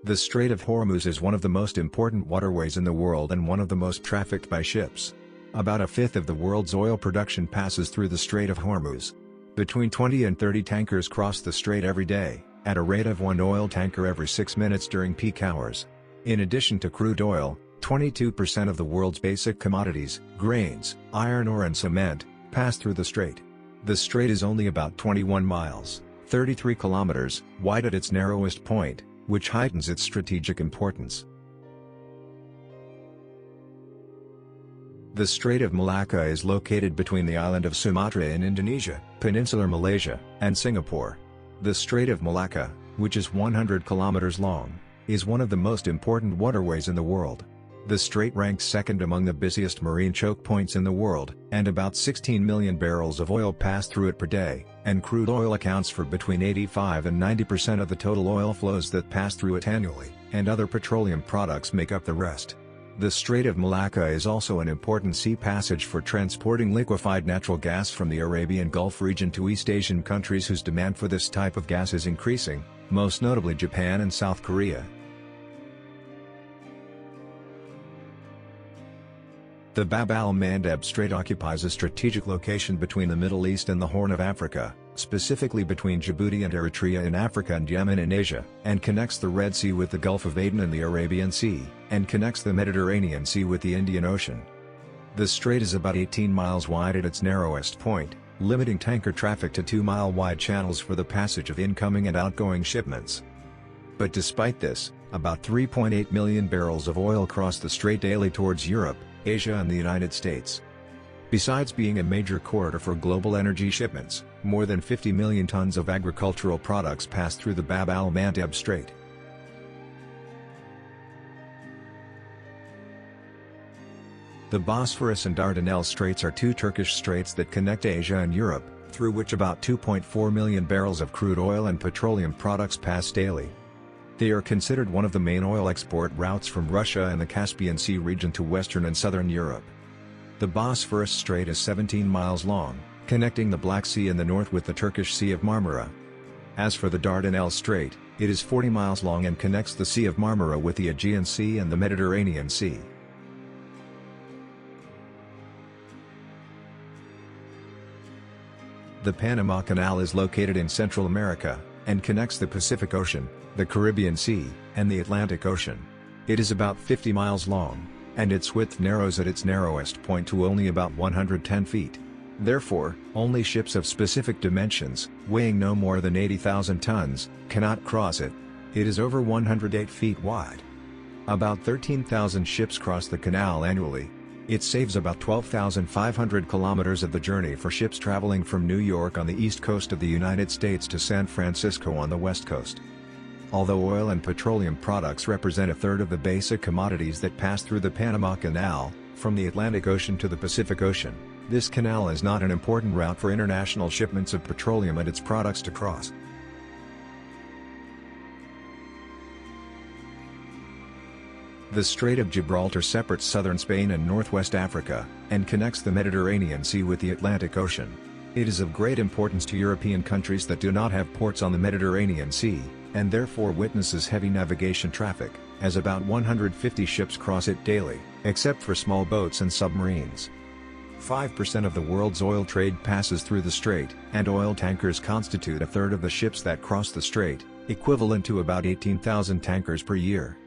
The Strait of Hormuz is one of the most important waterways in the world and one of the most trafficked by ships. About a fifth of the world's oil production passes through the Strait of Hormuz. Between 20 and 30 tankers cross the strait every day, at a rate of 1 oil tanker every 6 minutes during peak hours. In addition to crude oil, 22% of the world's basic commodities, grains, iron ore and cement, pass through the strait. The strait is only about 21 miles, 33 kilometers, wide at its narrowest point, which heightens its strategic importance. The Strait of Malacca is located between the island of Sumatra in Indonesia, peninsular Malaysia, and Singapore. The Strait of Malacca, which is 100 kilometers long, is one of the most important waterways in the world. The strait ranks second among the busiest marine choke points in the world, and about 16 million barrels of oil pass through it per day, and crude oil accounts for between 85 and 90% of the total oil flows that pass through it annually, and other petroleum products make up the rest. The Strait of Malacca is also an important sea passage for transporting liquefied natural gas from the Arabian Gulf region to East Asian countries whose demand for this type of gas is increasing, most notably Japan and South Korea. The Bab al-Mandeb Strait occupies a strategic location between the Middle East and the Horn of Africa, specifically between Djibouti and Eritrea in Africa and Yemen in Asia, and connects the Red Sea with the Gulf of Aden and the Arabian Sea, and connects the Mediterranean Sea with the Indian Ocean. The strait is about 18 miles wide at its narrowest point, limiting tanker traffic to 2-mile-wide channels for the passage of incoming and outgoing shipments. But despite this, about 3.8 million barrels of oil cross the strait daily towards Europe, Asia and the United States. Besides being a major corridor for global energy shipments, more than 50 million tons of agricultural products pass through the Bab al-Mandeb Strait. The Bosphorus and Dardanelles Straits are two Turkish straits that connect Asia and Europe, through which about 2.4 million barrels of crude oil and petroleum products pass daily. They are considered one of the main oil export routes from Russia and the Caspian Sea region to Western and Southern Europe. The Bosphorus Strait is 17 miles long, connecting the Black Sea in the north with the Turkish Sea of Marmara. As for the Dardanelles Strait, it is 40 miles long and connects the Sea of Marmara with the Aegean Sea and the Mediterranean Sea. The Panama Canal is located in Central America, and connects the Pacific Ocean, the Caribbean Sea, and the Atlantic Ocean. It is about 50 miles long, and its width narrows at its narrowest point to only about 110 feet. Therefore, only ships of specific dimensions, weighing no more than 80,000 tons, cannot cross it. It is over 108 feet wide. About 13,000 ships cross the canal annually. It saves about 12,500 kilometers of the journey for ships traveling from New York on the east coast of the United States to San Francisco on the west coast. Although oil and petroleum products represent a third of the basic commodities that pass through the Panama Canal, from the Atlantic Ocean to the Pacific Ocean, this canal is not an important route for international shipments of petroleum and its products to cross. The Strait of Gibraltar separates southern Spain and northwest Africa, and connects the Mediterranean Sea with the Atlantic Ocean. It is of great importance to European countries that do not have ports on the Mediterranean Sea, and therefore witnesses heavy navigation traffic, as about 150 ships cross it daily, except for small boats and submarines. 5% of the world's oil trade passes through the strait, and oil tankers constitute a third of the ships that cross the strait, equivalent to about 18,000 tankers per year.